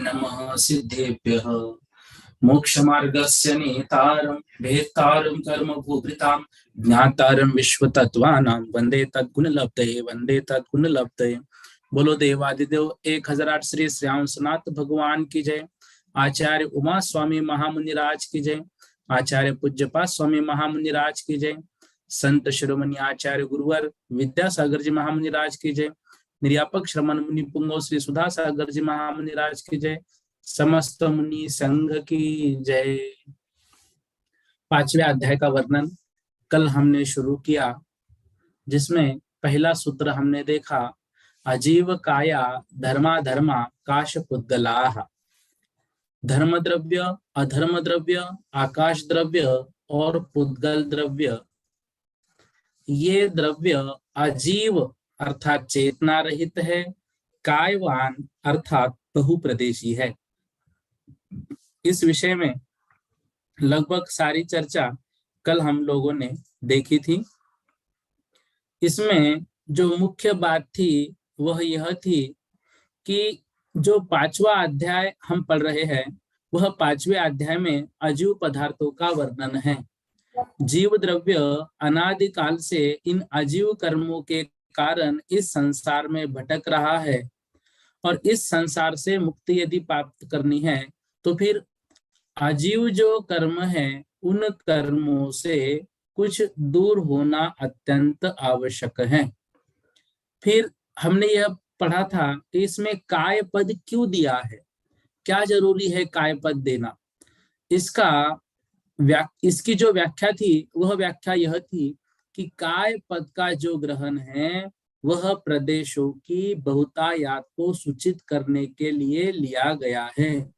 नमः सिद्धेभ्यः मोक्षमार्गस्य नेतारं भेत्तारं कर्मभूभृतां ज्ञातारं विश्वतत्त्वानां वंदे तद्गुणलब्धये। बोलो देवादिदेव 1008 श्री श्याम सनात भगवान की जय। आचार्य उमा स्वामी महामुनिराज की जय। आचार्य पूज्यपाद स्वामी महामुनिराज की जय। संत शिरोमणि आचार्य गुरुवर विद्यासागर जी महामुनिराज की जय। निर्यापक श्रमण मुनि पुंगव श्री सुधा सागर जी महामुनिराज की जय। समस्त मुनि संघ की जय। 5वें अध्याय का वर्णन कल हमने शुरू किया, जिसमें पहला सूत्र हमने देखा, अजीव काया धर्माधर्मा काश पुद्गलाः। धर्म द्रव्य, अधर्म द्रव्य, आकाश द्रव्य और पुद्गल द्रव्य, ये द्रव्य अजीव अर्थात चेतना रहित है, कायवान अर्थात बहुप्रदेशी है। इस विषय में लगभग सारी चर्चा कल हम लोगों ने देखी थी। इसमें जो मुख्य बात थी वह यह थी कि जो 5वां अध्याय हम पढ़ रहे हैं, वह 5वें अध्याय में अजीव पदार्थों का वर्णन है। जीव द्रव्य अनादिकाल से इन अजीव कर्मों के कारण इस संसार में भटक रहा है, और इस संसार से मुक्ति यदि प्राप्त करनी है तो फिर अजीव जो कर्म है उन कर्मों से कुछ दूर होना अत्यंत आवश्यक है। फिर हमने यह पढ़ा था कि इसमें काय पद क्यों दिया है, क्या जरूरी है काय पद देना। इसकी जो व्याख्या थी वह व्याख्या यह थी कि काय पद का जो ग्रहण है वह प्रदेशों की बहुतायात को सूचित करने के लिए लिया गया है।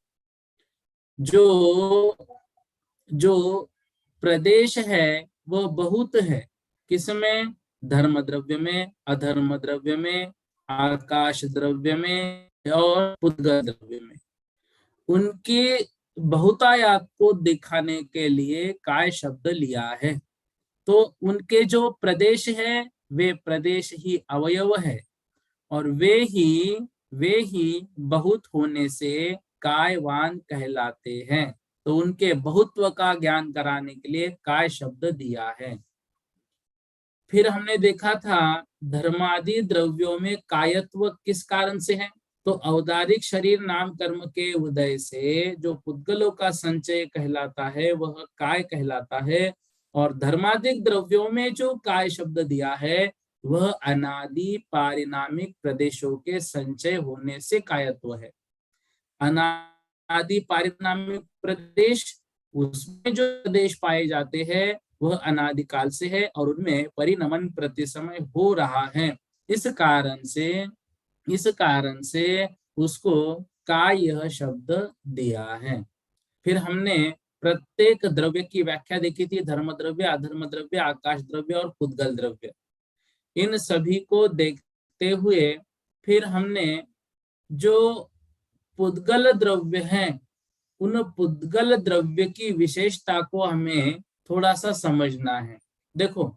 जो प्रदेश है वह बहुत है, किसमें? धर्म द्रव्य में, अधर्म द्रव्य में, आकाश द्रव्य में और पुद्गल द्रव्य में। उनके बहुतायात को दिखाने के लिए काय शब्द लिया है। तो उनके जो प्रदेश है वे प्रदेश ही अवयव है, और वे ही बहुत होने से कायवान कहलाते हैं। तो उनके बहुत्व का ज्ञान कराने के लिए काय शब्द दिया है। फिर हमने देखा था धर्मादि द्रव्यों में कायत्व किस कारण से है, तो औदारिक शरीर नाम कर्म के उदय से जो पुद्गलों का संचय कहलाता है वह काय कहलाता है, और धर्मादिक द्रव्यों में जो काय शब्द दिया है वह अनादि पारिणामिक प्रदेशों के संचय होने से कायत्व है। अनादि पारिणामिक प्रदेश, उसमें जो प्रदेश पाए जाते हैं वह अनादिकाल से है और उनमें परिणमन प्रतिसमय हो रहा है। इस कारण से उसको काय यह शब्द दिया है। फिर हमने प्रत्येक द्रव्य की व्याख्या देखी थी, धर्म द्रव्य, अधर्म द्रव्य, आकाश द्रव्य और पुद्गल द्रव्य। इन सभी को देखते हुए फिर हमने जो पुद्गल द्रव्य हैं उन पुद्गल द्रव्य की विशेषता को हमें थोड़ा सा समझना है। देखो,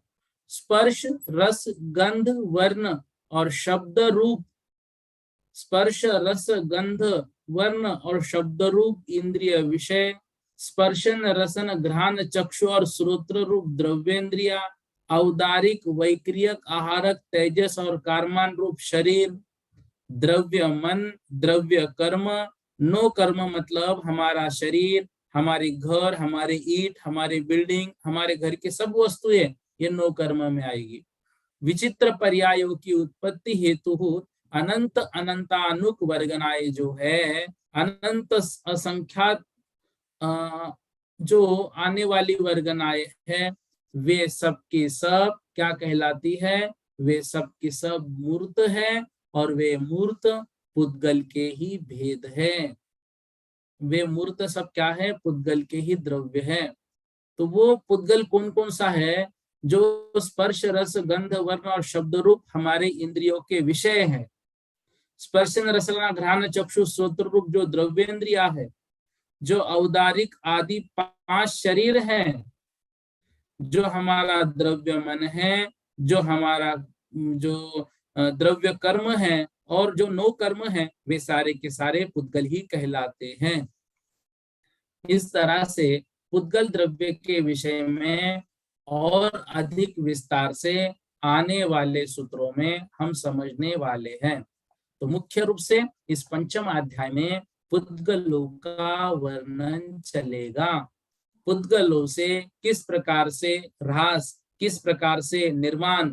स्पर्श, रस, गंध, वर्ण और शब्द रूप, स्पर्श, रस, गंध, वर्ण और शब्द रूप इंद्रिय विषय, स्पर्शन, रसन, घ्राण, चक्षु और श्रोत्र रूप द्रव्येंद्रिया, औदारिक, वैक्रियक, आहारक, तेजस और कार्मान रूप शरीर, द्रव्य मन, द्रव्य कर्म, नो कर्म मतलब हमारा शरीर, हमारे घर, हमारे ईट, हमारी बिल्डिंग, हमारे घर के सब वस्तुएं, ये नो कर्म में आएगी। विचित्र पर्यायों की उत्पत्ति हेतु अनंत अनंतानुक वर्गनाए जो है, अनंत असंख्यात जो आने वाली वर्गनाए है, वे सब की सब क्या कहलाती है? वे सब की सब मूर्त है, और वे मूर्त पुद्गल के ही भेद है। वे मूर्त सब क्या है? पुद्गल के ही द्रव्य है। तो वो पुद्गल कौन कौन सा है? जो स्पर्श, रस, गंध, वर्ण और शब्द रूप हमारे इंद्रियों के विषय है। स्पर्शन, रसना, घ्राण, चक्षु, श्रोत्र रूप जो द्रव्येंद्रिया है, जो औदारिक आदि 5 शरीर है, जो हमारा द्रव्य मन है, जो हमारा जो द्रव्य कर्म है, और जो 9 कर्म हैं वे सारे के सारे पुद्गल ही कहलाते हैं। इस तरह से पुद्गल द्रव्य के विषय में और अधिक विस्तार से आने वाले सूत्रों में हम समझने वाले हैं। तो मुख्य रूप से इस पंचम अध्याय में पुद्गलों का वर्णन चलेगा। पुद्गलों से किस प्रकार से ह्रास, किस प्रकार से निर्माण,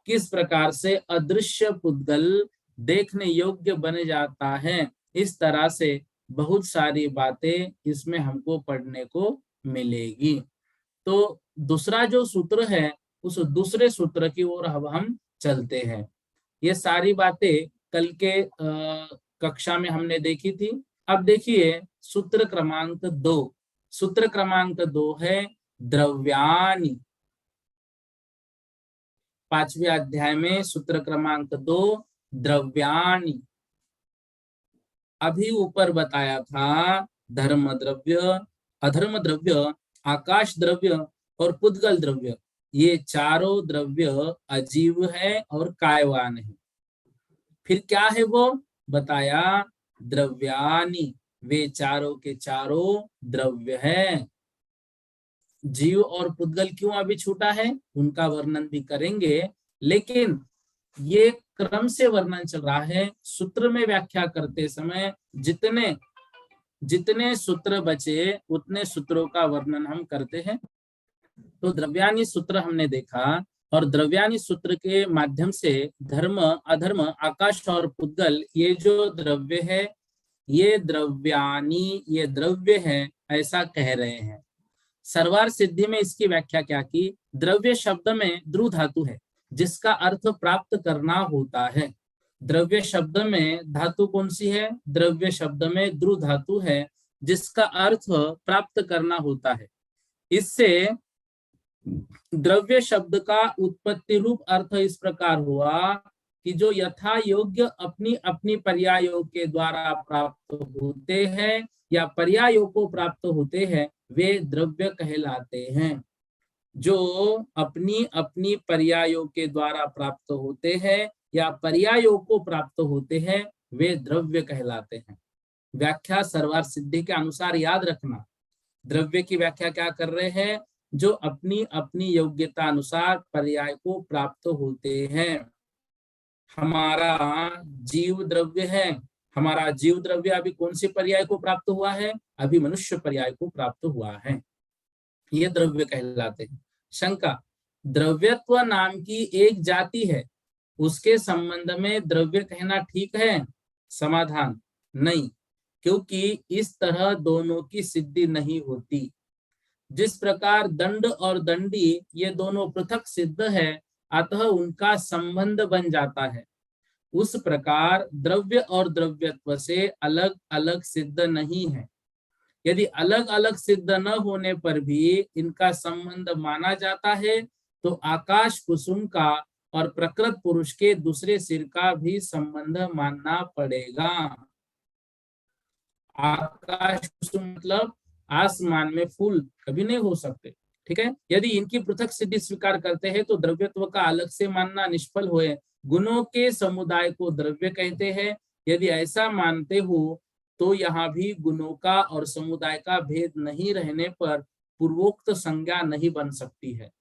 किस प्रकार से अदृश्य पुद्गल देखने योग्य बन जाता है, इस तरह से बहुत सारी बातें इसमें हमको पढ़ने को मिलेगी। तो दूसरा जो सूत्र है, उस दूसरे सूत्र की ओर अब हम चलते हैं। ये सारी बातें कल के कक्षा में हमने देखी थी। अब देखिए सूत्र क्रमांक 2। सूत्र क्रमांक 2 है द्रव्यानि। 5वें अध्याय में सूत्र क्रमांक 2 द्रव्यानि। अभी ऊपर बताया था धर्म द्रव्य, अधर्म द्रव्य, आकाश द्रव्य और पुद्गल द्रव्य, ये चारों द्रव्य अजीव है और कायवान है। फिर क्या है वो बताया, द्रव्यानि, वे चारों के चारों द्रव्य है। जीव और पुद्गल क्यों अभी छूटा है उनका वर्णन भी करेंगे, लेकिन ये क्रम से वर्णन चल रहा है। सूत्र में व्याख्या करते समय जितने जितने सूत्र बचे उतने सूत्रों का वर्णन हम करते हैं। तो द्रव्यानि सूत्र हमने देखा, और द्रव्यानि सूत्र के माध्यम से धर्म, अधर्म, आकाश और पुद्गल, ये जो द्रव्य है, ये द्रव्यानि, ये द्रव्य है ऐसा कह रहे हैं। सर्वार सिद्धि में इसकी व्याख्या क्या की, द्रव्य शब्द में द्रु धातु है जिसका अर्थ प्राप्त करना होता है। द्रव्य शब्द में धातु कौन सी है, द्रव्य शब्द में द्रु धातु है जिसका अर्थ प्राप्त करना होता है। इससे द्रव्य शब्द का उत्पत्ति रूप अर्थ इस प्रकार हुआ कि जो यथा योग्य अपनी अपनी पर्यायों के द्वारा प्राप्त होते हैं या पर्यायों को प्राप्त होते हैं, वे द्रव्य कहलाते हैं। जो अपनी अपनी पर्यायों के द्वारा प्राप्त होते हैं या पर्यायों को प्राप्त होते हैं, वे द्रव्य कहलाते हैं। व्याख्या सर्वार सिद्धि के अनुसार याद रखना। द्रव्य की व्याख्या क्या कर रहे हैं, जो अपनी अपनी योग्यता अनुसार पर्याय को प्राप्त होते हैं। हमारा जीव द्रव्य है, हमारा जीव द्रव्य अभी कौन सी पर्याय को प्राप्त हुआ है, अभी मनुष्य पर्याय को प्राप्त हुआ है, ये द्रव्य कहलाते हैं। शंका, द्रव्यत्व नाम की एक जाति है, उसके संबंध में द्रव्य कहना ठीक है? समाधान, नहीं, क्योंकि इस तरह दोनों की सिद्धि नहीं होती। जिस प्रकार दंड और दंडी ये दोनों पृथक सिद्ध है, अतः उनका संबंध बन जाता है, उस प्रकार द्रव्य और द्रव्यत्व से अलग अलग सिद्ध नहीं है। यदि अलग अलग सिद्ध न होने पर भी इनका संबंध माना जाता है, तो आकाश कुसुम का और प्रकृत पुरुष के दूसरे सिर का भी संबंध मानना पड़ेगा। आकाश कुसुम मतलब आसमान में फूल कभी नहीं हो सकते, ठीक है। यदि इनकी पृथक सिद्धि स्वीकार करते हैं तो द्रव्यत्व का अलग से मानना निष्फल हुए। गुणों के समुदाय को द्रव्य कहते हैं। यदि ऐसा मानते हो तो यहाँ भी गुणों का और समुदाय का भेद नहीं रहने पर पूर्वोक्त संज्ञा नहीं बन सकती है।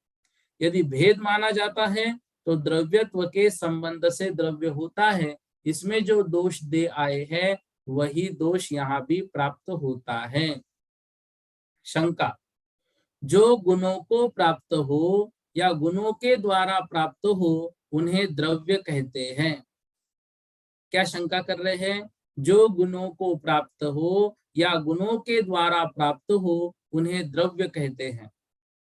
यदि भेद माना जाता है तो द्रव्यत्व के संबंध से द्रव्य होता है। इसमें जो दोष दे आए हैं वही दोष यहाँ भी प्राप्त होता है। शंका, जो गुणों को प्राप्त हो या गुणों के द्वारा प्राप्त हो उन्हें द्रव्य कहते हैं। क्या शंका कर रहे हैं? जो गुणों को प्राप्त हो या गुणों के द्वारा प्राप्त हो उन्हें द्रव्य कहते हैं।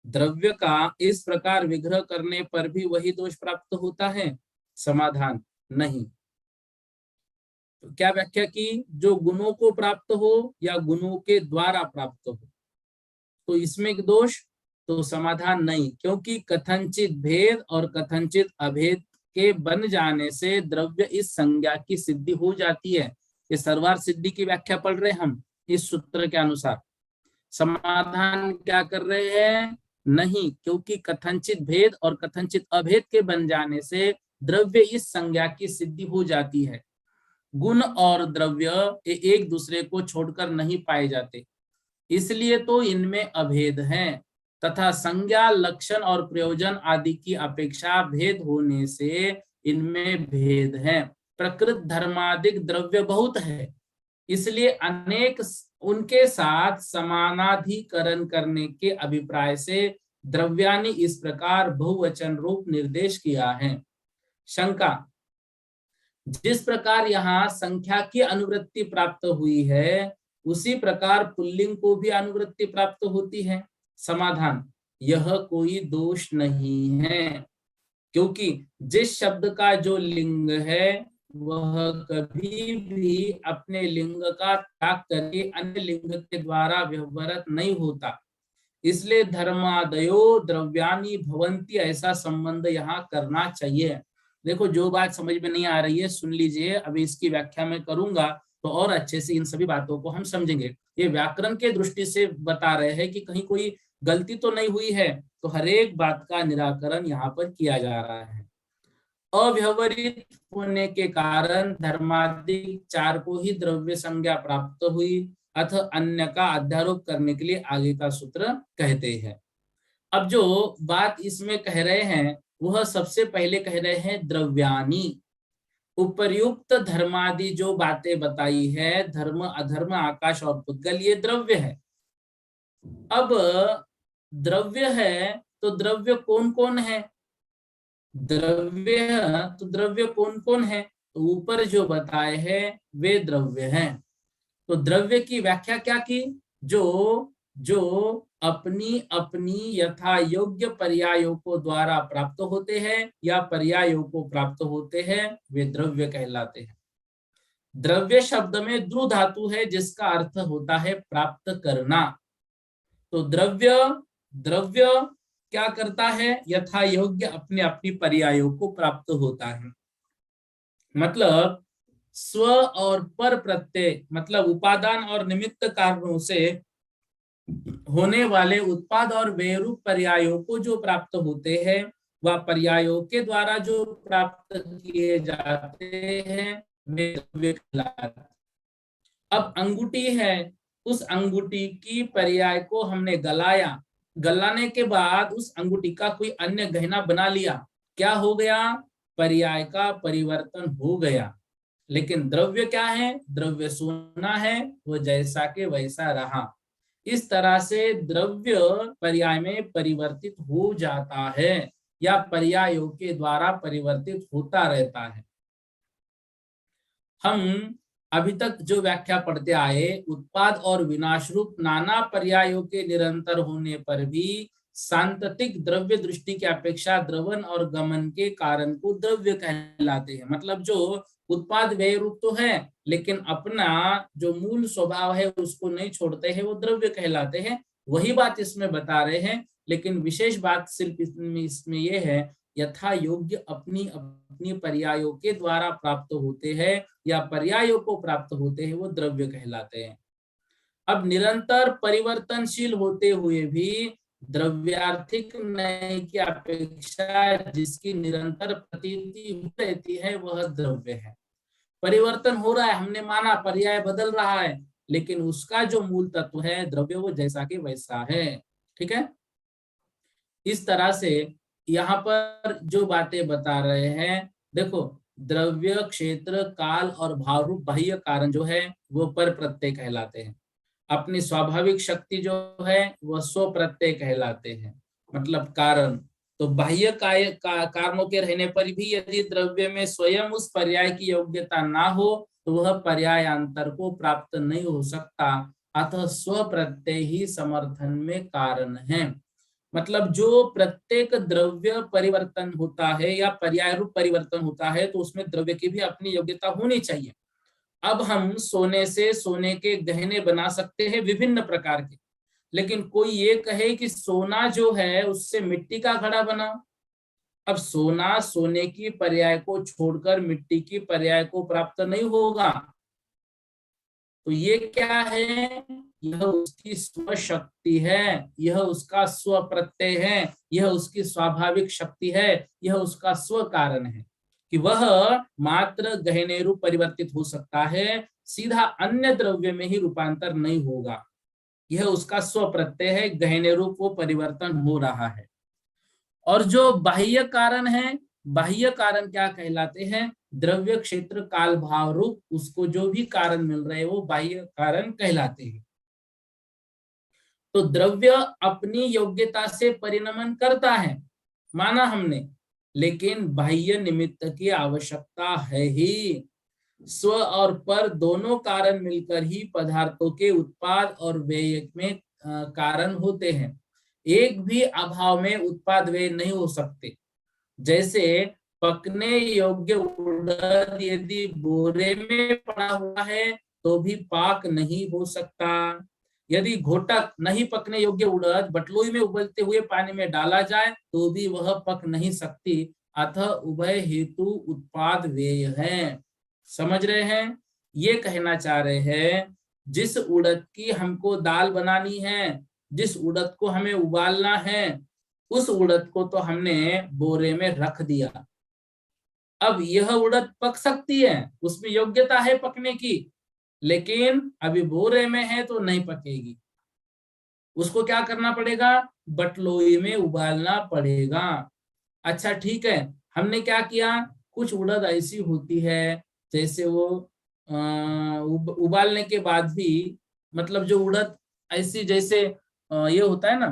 द्रव्य का इस प्रकार विग्रह करने पर भी वही दोष प्राप्त होता है? समाधान, नहीं। तो क्या व्याख्या की? जो गुणों को प्राप्त हो या गुणों के द्वारा प्राप्त हो, तो इसमें दोष? तो समाधान, नहीं, क्योंकि कथनचित भेद और कथनचित अभेद के बन जाने से द्रव्य इस संज्ञा की सिद्धि हो जाती है। ये सर्वार सिद्धि की व्याख्या पढ़ रहे हम इस सूत्र के अनुसार। समाधान क्या कर रहे हैं? नहीं, क्योंकि कथनचित भेद और कथनचित अभेद के बन जाने से द्रव्य इस संज्ञा की सिद्धि हो जाती है। गुण और द्रव्य ये एक दूसरे को छोड़कर नहीं पाए जाते, इसलिए तो इनमें अभेद है, तथा संज्ञा, लक्षण और प्रयोजन आदि की अपेक्षा भेद होने से इनमें भेद है। प्रकृत धर्मादिक द्रव्य बहुत है, इसलिए अनेक उनके साथ समानाधिकरण करने के अभिप्राय से द्रव्यानि इस प्रकार बहुवचन रूप निर्देश किया है। शंका: जिस प्रकार यहाँ संख्या की अनुवृत्ति प्राप्त हुई है, उसी प्रकार पुल्लिंग को भी अनुवृत्ति प्राप्त होती है। समाधान: यह कोई दोष नहीं है, क्योंकि जिस शब्द का जो लिंग है वह कभी भी अपने लिंग का त्याग करके अन्य लिंग के द्वारा व्यवहृत नहीं होता, इसलिए धर्मादयो द्रव्यानि भवन्ति ऐसा संबंध यहाँ करना चाहिए। देखो, जो बात समझ में नहीं आ रही है सुन लीजिए, अभी इसकी व्याख्या मैं करूंगा तो और अच्छे से इन सभी बातों को हम समझेंगे। ये व्याकरण के दृष्टि से बता रहे हैं कि कहीं कोई गलती तो नहीं हुई है, तो हर एक बात का निराकरण यहाँ पर किया जा रहा है। अव्यवहित होने के कारण धर्मादिक चार को ही द्रव्य संज्ञा प्राप्त हुई, अथ अन्य का अध्यारोप करने के लिए आगे का सूत्र कहते हैं। अब जो बात इसमें कह रहे हैं वह सबसे पहले कह रहे हैं द्रव्यानि। उपर्युक्त धर्मादि जो बातें बताई है, धर्म, अधर्म, आकाश और पुद्गल, ये द्रव्य है। अब द्रव्य है तो द्रव्य कौन कौन है? द्रव्य कौन कौन है? तो ऊपर जो बताए हैं वे द्रव्य हैं। तो द्रव्य की व्याख्या क्या की? जो अपनी अपनी यथा योग्य पर्यायों को द्वारा प्राप्त होते हैं या पर्यायों को प्राप्त होते हैं, वे द्रव्य कहलाते हैं। द्रव्य शब्द में द्रु धातु है जिसका अर्थ होता है प्राप्त करना। तो द्रव्य क्या करता है? यथा योग्य अपने अपनी पर्यायों को प्राप्त होता है। मतलब स्व और पर प्रत्यय, मतलब उपादान और निमित्त कारणों से होने वाले उत्पाद और व्यरूप पर्यायों को जो प्राप्त होते हैं, वह पर्यायों के द्वारा जो प्राप्त किए जाते हैं वे द्रव्य कहलाते हैं। अब अंगूठी है, उस अंगूठी की पर्याय को हमने गलाया, गलाने के बाद उस अंगूठी का कोई अन्य गहना बना लिया, क्या हो गया? पर्याय का परिवर्तन हो गया। लेकिन द्रव्य क्या है? द्रव्य सोना है, वो जैसा के वैसा रहा। इस तरह से द्रव्य पर्याय में परिवर्तित हो जाता है या पर्यायों के द्वारा परिवर्तित होता रहता है। हम अभी तक जो व्याख्या पढ़ते आए, उत्पाद और विनाश रूप नाना पर्यायों के निरंतर होने पर भी सांततिक द्रव्य दृष्टि की अपेक्षा द्रवन और गमन के कारण को द्रव्य कहलाते हैं। मतलब जो उत्पाद व्यय रूप तो है, लेकिन अपना जो मूल स्वभाव है उसको नहीं छोड़ते हैं, वो द्रव्य कहलाते हैं। वही बात इसमें बता रहे हैं, लेकिन विशेष बात सिर्फ इसमें ये है, यथा योग्य अपनी अपनी पर्यायों के द्वारा प्राप्त होते हैं या पर्यायों को प्राप्त होते हैं, वो द्रव्य कहलाते हैं। अब निरंतर परिवर्तनशील होते हुए भी द्रव्यार्थिक नय की अपेक्षा जिसकी निरंतर प्रतीति रहती है वह द्रव्य है। परिवर्तन हो रहा है, हमने माना पर्याय बदल रहा है, लेकिन उसका जो मूल तत्व है द्रव्य, वो जैसा कि वैसा है। ठीक है, इस तरह से यहाँ पर जो बातें बता रहे हैं, देखो, द्रव्य, क्षेत्र, काल और भाव रूप बाह्य कारण जो है वो पर प्रत्यय कहलाते हैं। अपनी स्वाभाविक शक्ति जो है वह स्व प्रत्यय कहलाते हैं, मतलब कारण। तो बाह्य कारणों के रहने पर भी यदि द्रव्य में स्वयं उस पर्याय की योग्यता ना हो तो वह पर्याय अंतर को प्राप्त नहीं हो सकता, अतः स्व प्रत्यय ही समर्थन में कारण है। मतलब जो प्रत्येक द्रव्य परिवर्तन होता है या पर्याय रूप परिवर्तन होता है तो उसमें द्रव्य की भी अपनी योग्यता होनी चाहिए। अब हम सोने से सोने के गहने बना सकते हैं विभिन्न प्रकार के, लेकिन कोई ये कहे कि सोना जो है उससे मिट्टी का घड़ा बनाओ। अब सोना सोने की पर्याय को छोड़कर मिट्टी की पर्याय को प्राप्त नहीं होगा, तो ये क्या है? यह उसकी स्व शक्ति है, यह उसका स्व प्रत्यय है, यह उसकी स्वाभाविक शक्ति है, यह उसका स्व कारण है। कि वह मात्र गहने रूप परिवर्तित हो सकता है, सीधा अन्य द्रव्य में ही रूपांतर नहीं होगा। यह उसका स्व प्रत्यय है, गहने रूप वो परिवर्तन हो रहा है। और जो बाह्य कारण है, बाह्य कारण क्या कहलाते हैं? द्रव्य क्षेत्र काल भाव रूप उसको जो भी कारण मिल रहे हैं वो बाह्य कारण कहलाते हैं। तो द्रव्य अपनी योग्यता से परिणमन करता है, माना हमने, लेकिन बाह्य निमित्त की आवश्यकता है ही। स्व और पर दोनों कारण मिलकर ही पदार्थों के उत्पाद और व्यय में कारण होते हैं। एक भी अभाव में उत्पाद व्यय नहीं हो सकते। जैसे पकने योग्य उड़द यदि बोरे में पड़ा हुआ है तो भी पाक नहीं हो सकता। यदि घोटक नहीं पकने योग्य उड़द बटलोई में उबलते हुए पानी में डाला जाए तो भी वह पक नहीं सकती। अतः उभय हेतु उत्पाद व्यय है। समझ रहे हैं? ये कहना चाह रहे हैं, जिस उड़द की हमको दाल बनानी है, जिस उड़द को हमें उबालना है, उस उड़द को तो हमने बोरे में रख दिया। अब यह उड़द पक सकती है, उसमें योग्यता है पकने की, लेकिन अभी बोरे में है तो नहीं पकेगी। उसको क्या करना पड़ेगा? बटलोई में उबालना पड़ेगा। अच्छा ठीक है, हमने क्या किया, कुछ उड़द ऐसी होती है जैसे वो उबालने के बाद भी, मतलब जो उड़द ऐसी जैसे ये होता है ना,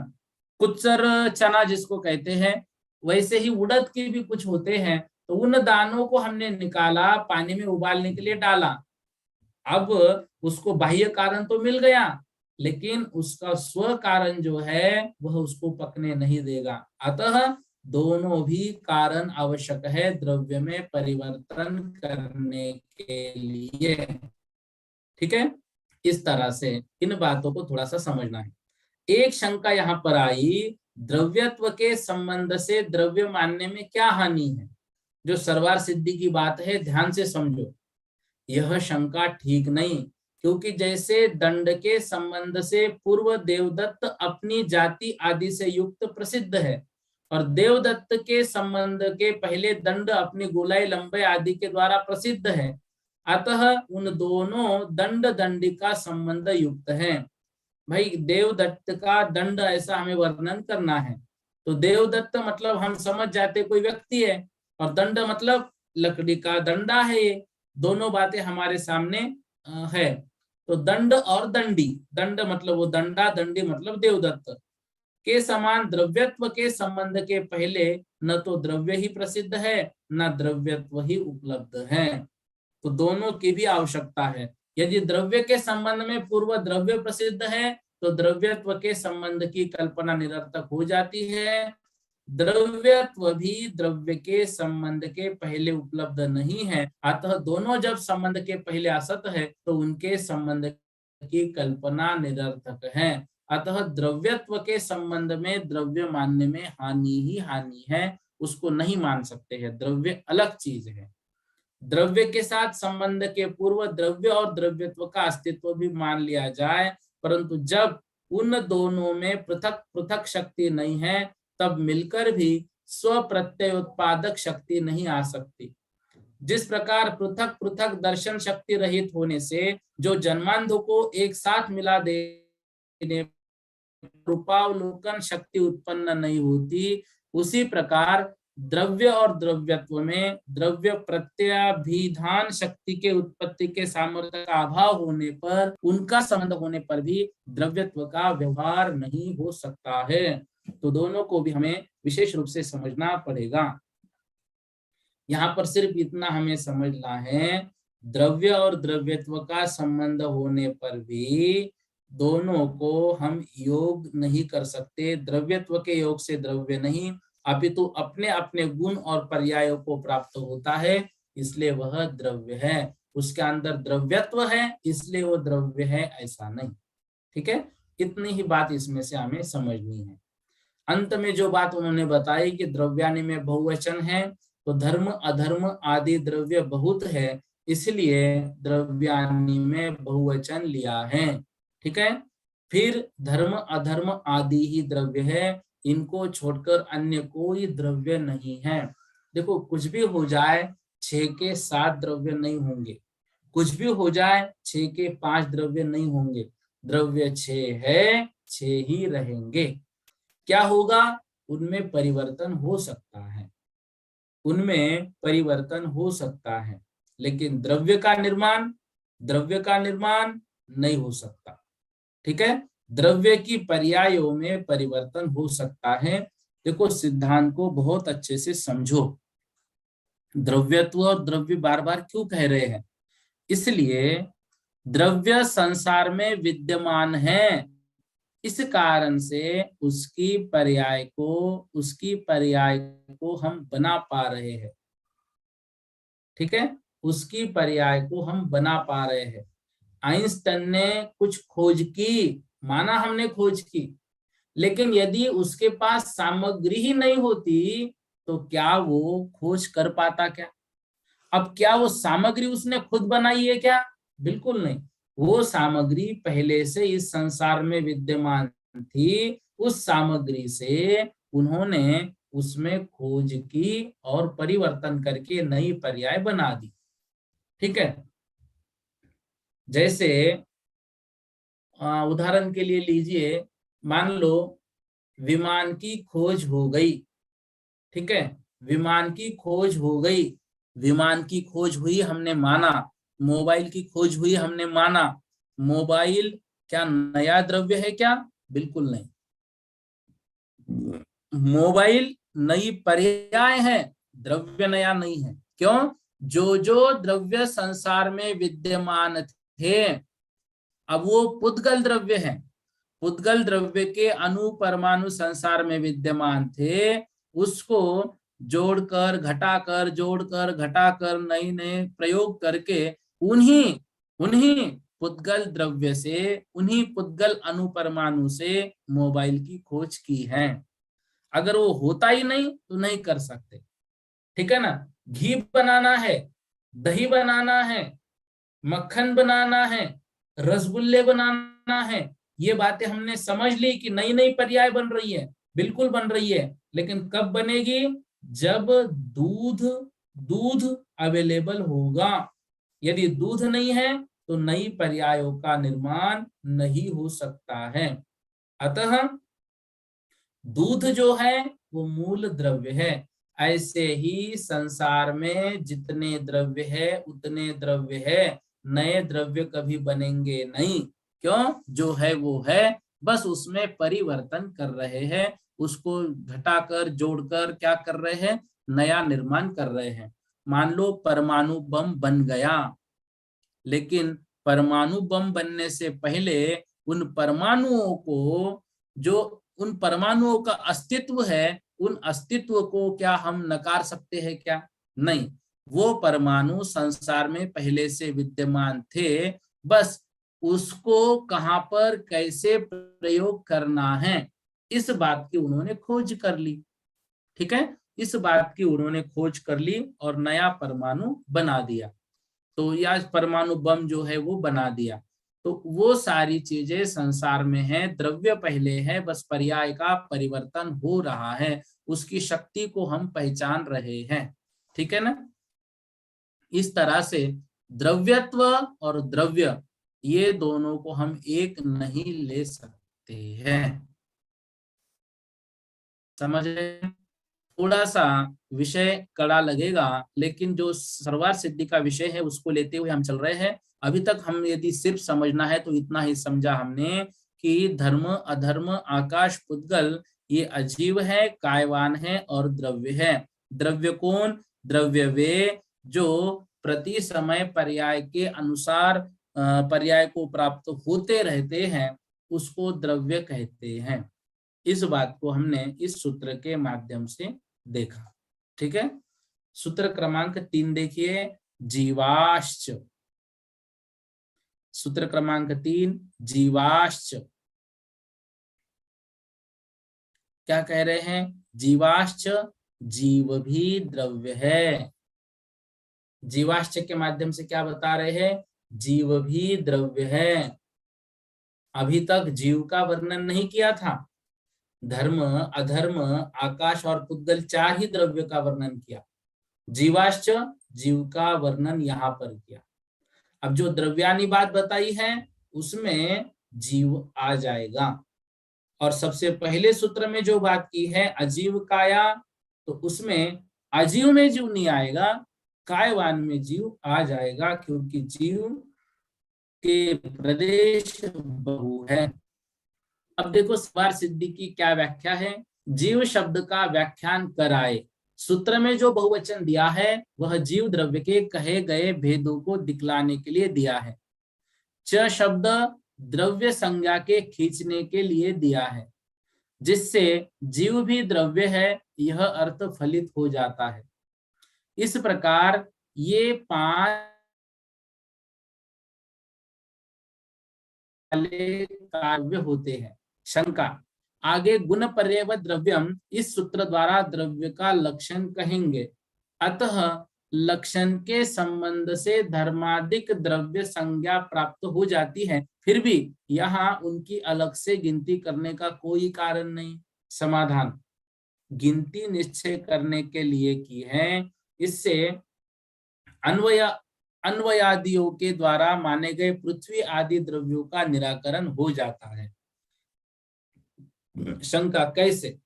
कुचर चना जिसको कहते हैं, वैसे ही उड़द के भी कुछ होते हैं। तो उन दानों को हमने निकाला, पानी में उबालने के लिए डाला। अब उसको बाह्य कारण तो मिल गया, लेकिन उसका स्व कारण जो है वह उसको पकने नहीं देगा। अतः दोनों भी कारण आवश्यक है द्रव्य में परिवर्तन करने के लिए। ठीक है, इस तरह से इन बातों को थोड़ा सा समझना है। एक शंका यहाँ पर आई, द्रव्यत्व के संबंध से द्रव्य मानने में क्या हानि है? जो सर्वार सिद्धि की बात है, ध्यान से समझो। यह शंका ठीक नहीं, क्योंकि जैसे दंड के संबंध से पूर्व देवदत्त अपनी जाति आदि से युक्त प्रसिद्ध है, और देवदत्त के संबंध के पहले दंड अपनी गोलाई लंबे आदि के द्वारा प्रसिद्ध है, अतः उन दोनों दंड दंडिका संबंध युक्त है। भाई देवदत्त का दंड ऐसा हमें वर्णन करना है, तो देवदत्त मतलब हम समझ जाते कोई व्यक्ति है, और दंड मतलब लकड़ी का डंडा है। ये दोनों बातें हमारे सामने है। तो दंड और दंडी, दंड मतलब वो डंडा, दंडी मतलब देवदत्त के समान द्रव्यत्व के संबंध के पहले न तो द्रव्य ही प्रसिद्ध है, न द्रव्यत्व ही उपलब्ध है। तो दोनों की भी आवश्यकता है। यदि द्रव्य के संबंध में पूर्व द्रव्य प्रसिद्ध है तो द्रव्यत्व के संबंध की कल्पना निरर्थक हो जाती है। द्रव्यत्व भी द्रव्य के संबंध के पहले उपलब्ध नहीं है, अतः दोनों जब संबंध के पहले असत है तो उनके संबंध की कल्पना निरर्थक है। अतः द्रव्यत्व के संबंध में द्रव्य मानने में हानि ही हानि है, उसको नहीं मान सकते हैं। द्रव्य अलग चीज है। द्रव्य के साथ संबंध के पूर्व द्रव्य और द्रव्यत्व का अस्तित्व भी मान लिया जाए, परंतु जब उन दोनों में पृथक पृथक शक्ति नहीं है तब मिलकर भी स्व प्रत्यय उत्पादक शक्ति नहीं आ सकती। जिस प्रकार पृथक पृथक दर्शन शक्ति रहित होने से जो जन्मांधों को एक साथ मिला देने रूपावलोकन शक्ति उत्पन्न नहीं होती, उसी प्रकार द्रव्य और द्रव्यत्व में द्रव्य प्रत्यभिधान शक्ति के उत्पत्ति के सामर्थ्य का अभाव होने पर, उनका संबंध होने पर भी द्रव्यत्व का व्यवहार नहीं हो सकता है। तो दोनों को भी हमें विशेष रूप से समझना पड़ेगा। यहाँ पर सिर्फ इतना हमें समझना है, द्रव्य और द्रव्यत्व का संबंध होने पर भी दोनों को हम योग नहीं कर सकते। द्रव्यत्व के योग से द्रव्य नहीं, अपितु अपने अपने गुण और पर्यायों को प्राप्त होता है, इसलिए वह द्रव्य है। उसके अंदर द्रव्यत्व है इसलिए वो द्रव्य है, ऐसा नहीं। ठीक है, इतनी ही बात इसमें से हमें समझनी है। अंत में जो बात उन्होंने बताई कि द्रव्यानि में बहुवचन है, तो धर्म अधर्म आदि द्रव्य बहुत है, इसलिए द्रव्यानि में बहुवचन लिया है। ठीक है, फिर धर्म अधर्म आदि ही द्रव्य है, इनको छोड़कर अन्य कोई द्रव्य नहीं है। देखो कुछ भी हो जाए, 6 के 7 द्रव्य नहीं होंगे। कुछ भी हो जाए 6 के 5 द्रव्य नहीं होंगे। द्रव्य 6 है, 6 ही रहेंगे। क्या होगा? उनमें परिवर्तन हो सकता है, उनमें परिवर्तन हो सकता है, लेकिन द्रव्य का निर्माण नहीं हो सकता। ठीक है, द्रव्य की पर्यायों में परिवर्तन हो सकता है। देखो, सिद्धांत को बहुत अच्छे से समझो। द्रव्यत्व और द्रव्य बार बार क्यों कह रहे हैं? इसलिए द्रव्य संसार में विद्यमान है, इस कारण से उसकी पर्याय को हम बना पा रहे हैं। ठीक है, उसकी पर्याय को हम बना पा रहे हैं। आइंस्टाइन ने कुछ खोज की, माना हमने खोज की, लेकिन यदि उसके पास सामग्री ही नहीं होती तो क्या वो खोज कर पाता क्या? अब क्या वो सामग्री उसने खुद बनाई है क्या? बिल्कुल नहीं। वो सामग्री पहले से इस संसार में विद्यमान थी। उस सामग्री से उन्होंने उसमें खोज की और परिवर्तन करके नई पर्याय बना दी। ठीक है, जैसे उदाहरण के लिए लीजिए, मान लो विमान की खोज हो गई। ठीक है, विमान की खोज हो गई, विमान की खोज हुई, हमने माना। मोबाइल की खोज हुई, हमने माना। मोबाइल क्या नया द्रव्य है क्या? बिल्कुल नहीं। मोबाइल नई पर्याय है, द्रव्य नया नहीं है। क्यों? जो जो द्रव्य संसार में विद्यमान थे, अब वो पुद्गल द्रव्य हैं। पुद्गल द्रव्य के अणु परमाणु संसार में विद्यमान थे, उसको जोड़कर घटाकर नए नए प्रयोग करके उन्हीं उन्हीं पुद्गल द्रव्य से, उन्हीं पुद्गल अणु परमाणु से मोबाइल की खोज की है। अगर वो होता ही नहीं तो नहीं कर सकते। ठीक है ना? घी बनाना है, दही बनाना है, मक्खन बनाना है, रसगुल्ले बनाना है, ये बातें हमने समझ ली कि नई नई पर्याय बन रही है। बिल्कुल बन रही है, लेकिन कब बनेगी? जब दूध दूध अवेलेबल होगा। यदि दूध नहीं है तो नई पर्यायों का निर्माण नहीं हो सकता है। अतः दूध जो है वो मूल द्रव्य है। ऐसे ही संसार में जितने द्रव्य है उतने द्रव्य है, नए द्रव्य कभी बनेंगे नहीं। क्यों? जो है वो है, बस उसमें परिवर्तन कर रहे हैं, उसको घटाकर जोड़कर क्या कर रहे हैं? नया निर्माण कर रहे हैं। मान लो परमाणु बम बन गया, लेकिन परमाणु बम बनने से पहले उन परमाणुओं को, जो उन परमाणुओं का अस्तित्व है, उन अस्तित्व को क्या हम नकार सकते हैं क्या? नहीं। वो परमाणु संसार में पहले से विद्यमान थे, बस उसको कहां पर कैसे प्रयोग करना है, इस बात की उन्होंने खोज कर ली। ठीक है, इस बात की उन्होंने खोज कर ली और नया परमाणु बना दिया। तो या परमाणु बम जो है वो बना दिया। तो वो सारी चीजें संसार में है, द्रव्य पहले है, बस पर्याय का परिवर्तन हो रहा है, उसकी शक्ति को हम पहचान रहे हैं। ठीक है ना? इस तरह से द्रव्यत्व और द्रव्य, ये दोनों को हम एक नहीं ले सकते हैं। समझ रहे? थोड़ा सा विषय कड़ा लगेगा, लेकिन जो सर्वार सिद्धि का विषय है उसको लेते हुए हम चल रहे हैं। अभी तक हम यदि सिर्फ समझना है तो इतना ही समझा हमने कि धर्म अधर्म आकाश पुद्गल ये अजीव है, कायवान है और द्रव्य है। द्रव्य कौन? द्रव्य वे जो प्रति समय पर्याय के अनुसार पर्याय को प्राप्त होते रहते हैं, उसको द्रव्य कहते हैं। इस बात को हमने इस सूत्र के माध्यम से देखा। ठीक है, सूत्र क्रमांक 3 देखिए, जीवाश्च। सूत्र क्रमांक 3, जीवाश्च। क्या कह रहे हैं? जीवाश्च, जीव भी द्रव्य है। जीवाश्च के माध्यम से क्या बता रहे हैं? जीव भी द्रव्य है। अभी तक जीव का वर्णन नहीं किया था। धर्म अधर्म आकाश और पुद्गल 4 ही द्रव्य का वर्णन किया। जीवाश्च, जीव का वर्णन यहाँ पर किया। अब जो द्रव्यानी बात बताई है उसमें जीव आ जाएगा। और सबसे पहले सूत्र में जो बात की है अजीव काया, तो उसमें अजीव में जीव नहीं आएगा, कायवान में जीव आ जाएगा, क्योंकि जीव के प्रदेश बहु है। अब देखो सवार सिद्धि की क्या व्याख्या है। जीव शब्द का व्याख्यान कराए। सूत्र में जो बहुवचन दिया है वह जीव द्रव्य के कहे गए भेदों को दिखलाने के लिए दिया है। च शब्द द्रव्य संज्ञा के खींचने के लिए दिया है, जिससे जीव भी द्रव्य है यह अर्थ फलित हो जाता है। इस प्रकार ये 5 काव्य होते हैं। शंका, आगे गुण पर्यय द्रव्यम इस सूत्र द्वारा द्रव्य का लक्षण कहेंगे, अतः लक्षण के संबंध से धर्मादिक द्रव्य संज्ञा प्राप्त हो जाती है, फिर भी यहाँ उनकी अलग से गिनती करने का कोई कारण नहीं। समाधान, गिनती निश्चय करने के लिए की है, इससे अन्वयादियों के द्वारा माने गए पृथ्वी आदि द्रव्यों का निराकरण हो जाता है। शंका, कैसे?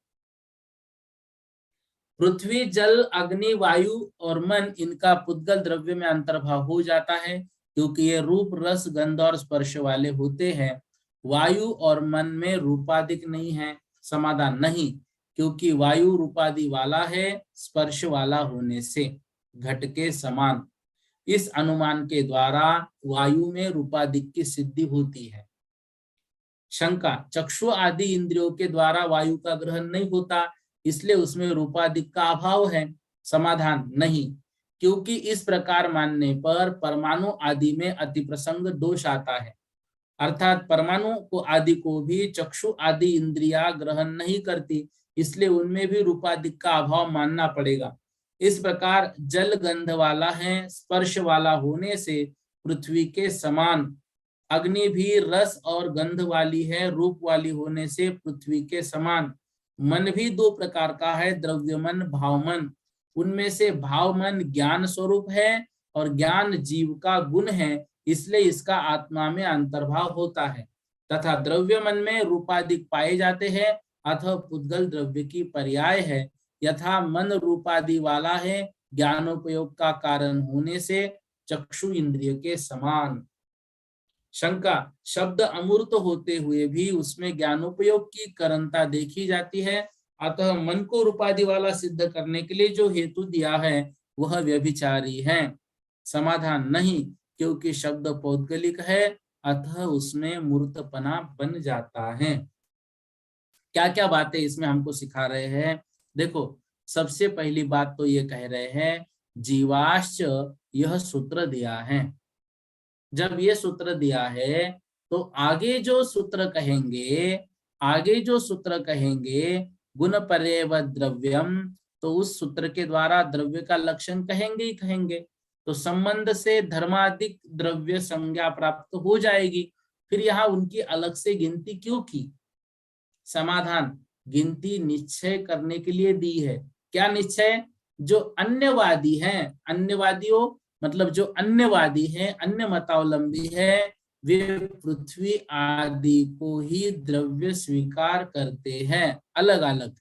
पृथ्वी जल अग्नि वायु और मन इनका पुद्गल द्रव्य में अंतर्भाव हो जाता है, क्योंकि ये रूप रस गंध और स्पर्श वाले होते हैं। वायु और मन में रूपादिक नहीं है। समाधान, नहीं, क्योंकि वायु रूपादि वाला है स्पर्श वाला होने से घट के समान। इस अनुमान के द्वारा वायु में रूपादिक की सिद्धि होती है। शंका, चक्षु आदि इंद्रियों के द्वारा वायु का ग्रहण नहीं होता, इसलिए उसमें रूपादिक का अभाव है। समाधान, नहीं, क्योंकि इस प्रकार मानने पर परमाणु आदि में अतिप्रसंग दोष आता है, अर्थात परमाणु को आदि को भी चक्षु आदि इंद्रिया ग्रहण नहीं करती, इसलिए उनमें भी रूपादिक का अभाव मानना पड़ेगा। इस प्रकार जल गंध वाला है स्पर्श वाला होने से पृथ्वी के समान, अग्नि भी रस और गंध वाली है रूप वाली होने से पृथ्वी के समान, मन भी 2 प्रकार का है, द्रव्य मन भाव मन। उनमें से भाव मन ज्ञान स्वरूप है और ज्ञान जीव का गुण है, इसलिए इसका आत्मा में अंतर्भाव होता है, तथा द्रव्य मन में रूपादिक पाए जाते हैं, अतः पुद्गल द्रव्य की पर्याय है। यथा मन रूपादि वाला है, ज्ञानोपयोग का कारण होने से चक्षु इंद्रिय के समान। शंका, शब्द अमूर्त होते हुए भी उसमें ज्ञानोपयोग की करनता देखी जाती है, अतः मन को रूपादि वाला सिद्ध करने के लिए जो हेतु दिया है वह व्यभिचारी है। समाधान, नहीं, क्योंकि शब्द पौद्गलिक है, अतः उसमें मूर्तपना बन जाता है। क्या क्या बातें इसमें हमको सिखा रहे हैं? देखो, सबसे पहली बात तो ये कह रहे हैं जीवाश्च, यह सूत्र दिया है। जब ये सूत्र दिया है तो आगे जो सूत्र कहेंगे गुण पर्यय द्रव्यम, तो उस सूत्र के द्वारा द्रव्य का लक्षण कहेंगे ही कहेंगे, तो संबंध से धर्मादिक द्रव्य संज्ञा प्राप्त हो जाएगी। फिर यहाँ उनकी अलग से गिनती क्यों की? समाधान, गिनती निश्चय करने के लिए दी है। क्या निश्चय? जो अन्यवादी हैं, अन्यवादियों मतलब जो अन्यवादी हैं, अन्य मतावलंबी है, वे पृथ्वी आदि को ही द्रव्य स्वीकार करते हैं अलग अलग।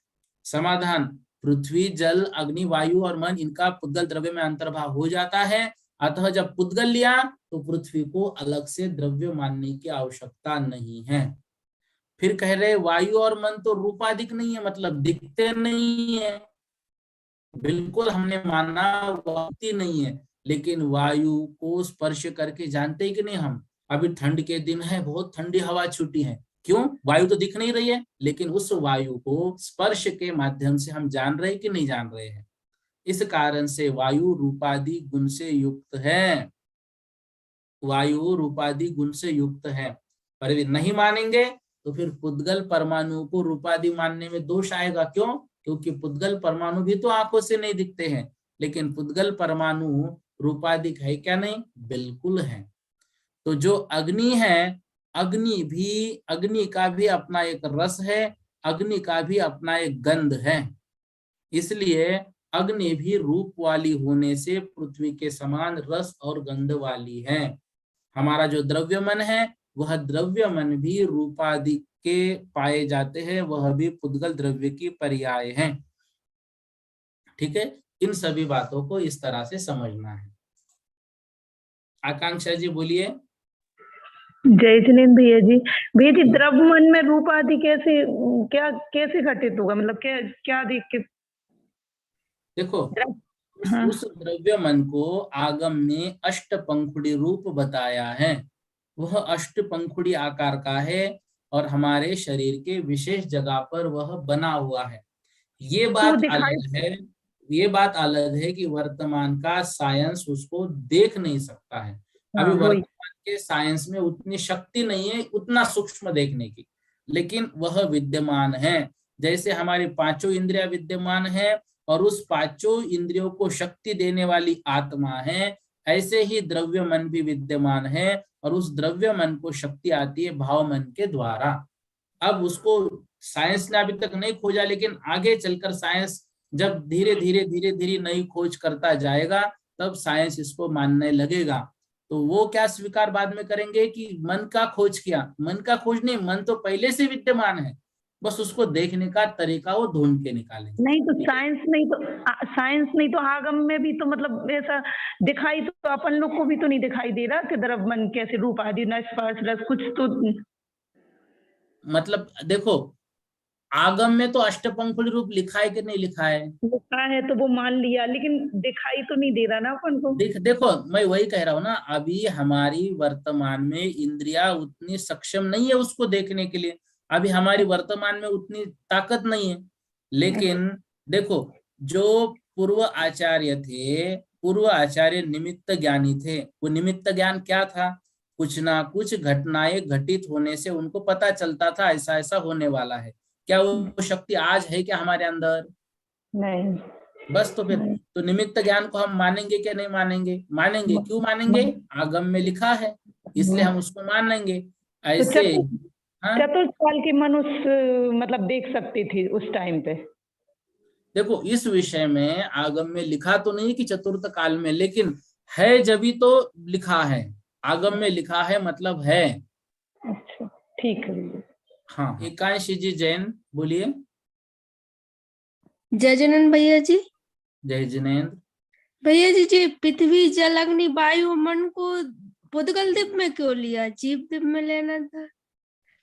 समाधान, पृथ्वी जल अग्नि वायु और मन इनका पुद्गल द्रव्य में अंतर्भाव हो जाता है, अतः जब पुद्गल लिया तो पृथ्वी को अलग से द्रव्य मानने की आवश्यकता नहीं है। फिर कह रहे वायु और मन तो रूपादिक नहीं है, मतलब दिखते नहीं है। बिल्कुल हमने माना वाती नहीं है, लेकिन वायु को स्पर्श करके जानते कि नहीं हम? अभी ठंड के दिन है, बहुत ठंडी हवा छूटी है, क्यों? वायु तो दिख नहीं रही है, लेकिन उस वायु को स्पर्श के माध्यम से हम जान रहे कि नहीं जान रहे हैं। इस कारण से वायु रूपादि गुण से युक्त है, वायु रूपादि गुण से युक्त है। पर वे नहीं मानेंगे तो फिर पुद्गल परमाणु को रूपादि मानने में दोष आएगा। क्यों? क्योंकि पुद्गल परमाणु भी तो आंखों से नहीं दिखते हैं, लेकिन पुद्गल परमाणु रूपादिक है क्या? नहीं, बिल्कुल है। तो जो अग्नि है, अग्नि का भी अपना एक रस है, अग्नि का भी अपना एक गंध है, इसलिए अग्नि भी रूप वाली होने से पृथ्वी के समान रस और गंध वाली है। हमारा जो द्रव्य मन है वह द्रव्य मन भी रूपादि के पाए जाते हैं, वह भी पुद्गल द्रव्य की पर्याय है। ठीक है, इन सभी बातों को इस तरह से समझना है। आकांक्षा जी बोलिए। जय जिनेन्द्र भैया जी। भैया जी, द्रव्य मन में रूप आदि कैसे, क्या कैसे घटित होगा, मतलब क्या क्या देख के? देखो, हाँ। उस द्रव्य मन को आगम ने अष्टपंखुड़ी रूप बताया है। वह अष्टपंखुड़ी आकार का है और हमारे शरीर के विशेष जगह पर वह बना हुआ है। ये तो वो बात दिखाई, अलग है, ये बात अलग है कि वर्तमान का साइंस उसको देख नहीं सकता है। अभी हाँ वही। वर्तमान के साइंस में उतनी शक्ति नहीं है उतना सूक्ष्म देखने की, लेकिन वह विद्यमान है। जैसे हमारी पांचों इंद्रियां विद्यमान है और उस पांचों इंद्रियों को शक्ति देने वाली आत्मा है, ऐसे ही द्रव्य मन भी विद्यमान है और उस द्रव्य मन को शक्ति आती है भाव मन के द्वारा। अब उसको साइंस ने अभी तक नहीं खोजा, लेकिन आगे चलकर साइंस जब धीरे धीरे धीरे धीरे नई खोज करता जाएगा तब साइंस इसको मानने लगेगा। तो वो क्या स्वीकार बाद में करेंगे कि मन का खोज किया? मन का खोज नहीं, मन तो पहले से विद्यमान है, बस उसको देखने का तरीका वो ढूंढ के निकालेंगे। नहीं तो साइंस नहीं तो साइंस नहीं तो आगम में भी तो मतलब ऐसा दिखाई तो अपन लोग को भी तो नहीं दिखाई दे रहा कि द्रव्य मन कैसे रूप आदि न स्पर्श रस कुछ तो मतलब देखो, आगम में तो अष्टपंखुड़ी रूप लिखा है कि नहीं लिखा है? लिखा है तो वो मान लिया, लेकिन दिखाई तो नहीं दे रहा ना अपन को। देखो, मैं वही कह रहा हूँ ना, अभी हमारी वर्तमान में इंद्रियां उतनी सक्षम नहीं है उसको देखने के लिए। अभी हमारी वर्तमान में उतनी ताकत नहीं है। लेकिन देखो, जो पूर्व आचार्य थे, पूर्व आचार्य निमित्त ज्ञानी थे। वो निमित्त ज्ञान क्या था? कुछ ना कुछ घटनाएं घटित होने से उनको पता चलता था ऐसा ऐसा होने वाला है। क्या वो शक्ति आज है क्या हमारे अंदर? नहीं बस तो फिर, नहीं। तो निमित्त ज्ञान को हम मानेंगे क्या नहीं मानेंगे? मानेंगे। क्यों मानेंगे? आगम में लिखा है, इसलिए हम उसको मानेंगे। तो ऐसे, हाँ, चतुर्थ काल के मनुष्य मतलब देख सकते थे उस टाइम पे? देखो इस विषय में आगम में लिखा तो नहीं कि चतुर्थ काल में, लेकिन है जभी तो लिखा है। आगम में लिखा है मतलब है। अच्छा ठीक है। हाँ, एकांशी जी जैन बोलिए। जय जनन भैया जी। जय जिनेन्द्र। भैया जी जी, पृथ्वी जल अग्नि वायु और मन को पुद्गल द्वीप में क्यों लिया? जीव द्वीप में लेना था,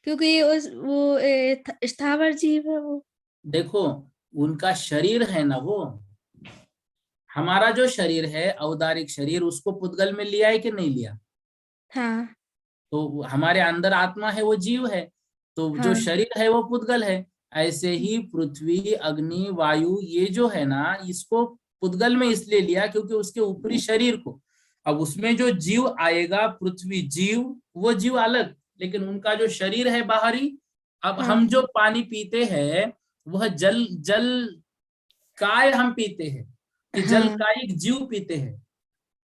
क्योंकि ये स्थावर जीव है वो। देखो, उनका शरीर है ना वो। हमारा जो शरीर है औदारिक शरीर, उसको पुद्गल में लिया है कि नहीं लिया? हाँ तो हमारे अंदर आत्मा है वो जीव है, तो जो हाँ शरीर है वो पुद्गल है। ऐसे ही पृथ्वी अग्नि वायु ये जो है ना, इसको पुद्गल में इसलिए लिया क्योंकि उसके ऊपरी शरीर को, अब उसमें जो जीव आएगा पृथ्वी जीव, वो जीव अलग, लेकिन उनका जो शरीर है बाहरी। अब हाँ हम जो पानी पीते हैं वह जल जल काय हम पीते हैं कि जल हाँ, काय जीव पीते हैं?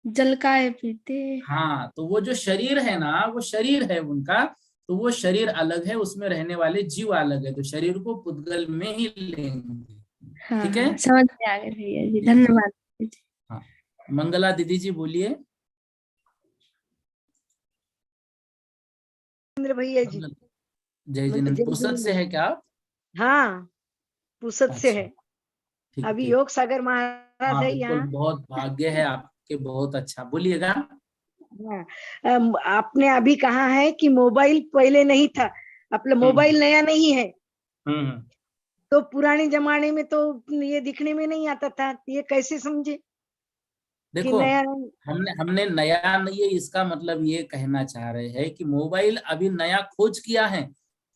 जल काय पीते। हाँ, तो वो जो शरीर है ना, वो शरीर है उनका, तो वो शरीर अलग है, उसमें रहने वाले जीव अलग है, तो शरीर को पुद्गल में ही लेंगे। हाँ ठीक है हाँ, समझ में आ गए भैया जी, जी जी। धन्यवाद जी। हाँ, मंगला दीदी जी बोलिए। जिनेन्द्र भैया जी। जय जिनेन्द्र। जय पुसद से जिनेन्द्र। है क्या आप? हाँ, पुसद से अच्छा, है। ठीक अभी ठीक। योग सागर महाराज हाँ है बिल्कुल, यहाँ। बहुत भाग्य है आपके, बहुत अच्छा, बोलिएगा। हाँ, आपने अभी कहा है कि मोबाइल पहले नहीं था। अपना मोबाइल नया नहीं है, हम्म। तो पुराने जमाने में तो ये दिखने में नहीं आता था, ये कैसे समझे कि देखो, नया? हमने हमने नया नहीं है, इसका मतलब ये कहना चाह रहे हैं कि मोबाइल अभी नया खोज किया है,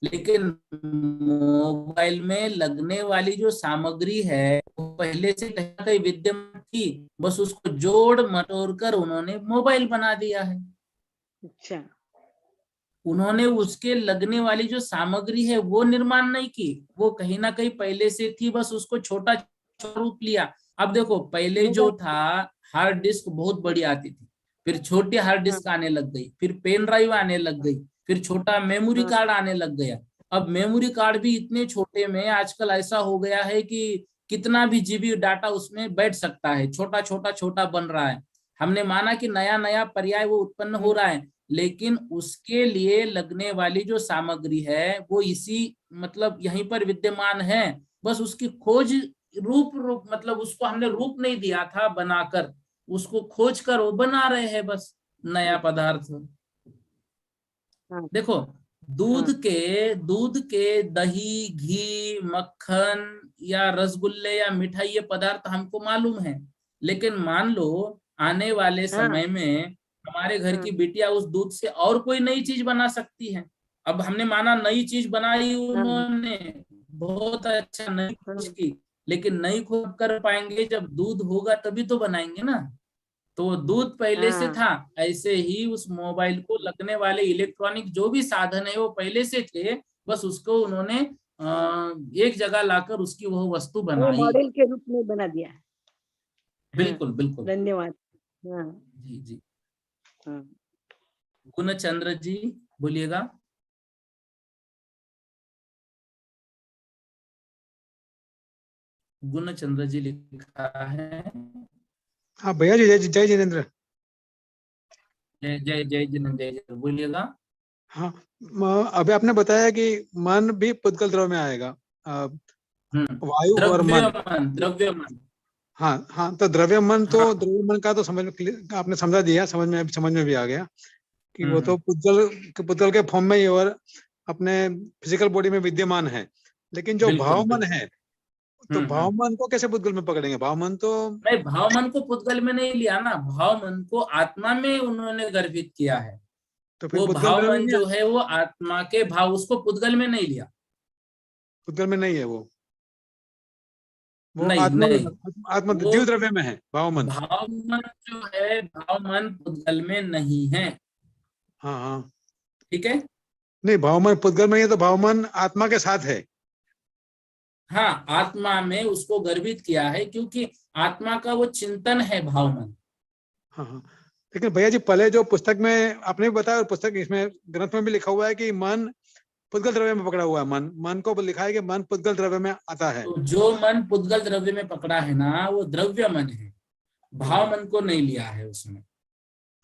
लेकिन मोबाइल में लगने वाली जो सामग्री है वो पहले से कहीं ना कहीं विद्यमान थी, बस उसको जोड़ मटोड़ कर उन्होंने मोबाइल बना दिया है। अच्छा, उन्होंने उसके लगने वाली जो सामग्री है वो निर्माण नहीं की, वो कहीं ना कहीं पहले से थी, बस उसको छोटा रूप लिया। अब देखो, पहले जो मोबाइल। था, हार्ड डिस्क बहुत बड़ी आती थी, फिर छोटी हार्ड हाँ डिस्क आने लग गई, फिर पेन ड्राइव आने लग गई, फिर छोटा मेमोरी हाँ कार्ड आने लग गया। अब मेमोरी कार्ड भी इतने छोटे में आजकल ऐसा हो गया है कि कितना भी जीबी डाटा उसमें बैठ सकता है, छोटा छोटा छोटा बन रहा है। हमने माना कि नया नया पर्याय वो उत्पन्न हो रहा है, लेकिन उसके लिए लगने वाली जो सामग्री है वो इसी मतलब यहीं पर विद्यमान है। बस उसकी खोज रूप मतलब उसको हमने रूप नहीं दिया था बनाकर, उसको खोज कर वो बना रहे हैं बस नया पदार्थ। हाँ, देखो, दूध के दही, घी, मक्खन या रसगुल्ले या मिठाई ये पदार्थ हमको मालूम है, लेकिन मान लो आने वाले हाँ, समय में हमारे घर हाँ, की बिटिया उस दूध से और कोई नई चीज बना सकती है। अब हमने माना नई चीज बनाई हाँ, उन्होंने, बहुत अच्छा, नई खोज हाँ, की, लेकिन नई खोज कर पाएंगे जब दूध होगा तभी तो बनाएंगे ना। तो वो दूध पहले से हाँ, था, ऐसे ही उस मोबाइल को लगने वाले इलेक्ट्रॉनिक जो भी साधन है वो पहले से थे, बस उसको उन्होंने एक जगह लाकर उसकी वो वस्तु वो बनाई। मॉडल के रूप में बना दिया। हाँ, बिल्कुल बिल्कुल। धन्यवाद। हाँ, जी जी। हाँ। गुणचंद्र जी बोलिएगा। गुणचंद्र जी लिखा है। हाँ भैया जी, जय जिनेन्द्र। जय जय जय जिनेन्द्र, जय जय बोलिएगा। हाँ, अभी आपने बताया कि मन भी पुद्गल द्रव्य में आएगा, वायु और मन। द्रव्यमान, द्रव्यमान। हाँ हाँ, तो द्रव्य मन, तो हाँ। द्रव्य मन का तो समझ में आपने समझा दिया, समझ में भी आ गया कि वो तो हम्म पुद्गल के फॉर्म में ही और अपने फिजिकल बॉडी में विद्यमान है। लेकिन जो बिल्कुल भाव मन बिल्कुल। है, तो भाव मन को कैसे पुद्गल में पकड़ेंगे? भाव मन तो नहीं, भाव मन को पुद्गल में नहीं लिया ना, भाव मन को आत्मा में उन्होंने गर्भित किया है। फिर वो पुद्गल भाव द्रव्य मन में जो है वो आत्मा के भाव, उसको पुद्गल में नहीं लिया। पुद्गल में नहीं है वो नहीं आत्मा नहीं, आत्मा वो जीव द्रव्य में है भाव मन। भाव मन जो है, भाव मन पुद्गल में नहीं है। हाँ हाँ, ठीक है। नहीं, भाव मन पुद्गल में ही है, तो भाव मन आत्मा के साथ है। हाँ, आत्मा में उसको गर्भित किया है, क्योंकि आत्मा का वो चिंतन है भाव मन। हाँ हाँ, लेकिन भैया जी पहले जो पुस्तक में आपने भी बताया, और पुस्तक इसमें ग्रंथ में भी लिखा हुआ है कि मन पुद्गल द्रव्य में पकड़ा हुआ है। मन को लिखा है कि मन पुद्गल द्रव्य में आता है। तो जो मन पुद्गल द्रव्य में पकड़ा है ना, वो द्रव्य मन है, भाव मन को नहीं लिया है उसमें।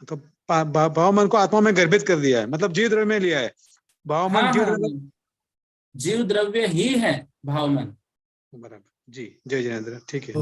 तो भाव मन को आत्मा में गर्भित कर दिया है, मतलब जीव द्रव्य में लिया है। भाव मन हाँ जीव हाँ, द्रव्य। जीव द्रव्य ही है भाव मन। बराबर जी, जय जिनेन्द्र, ठीक है।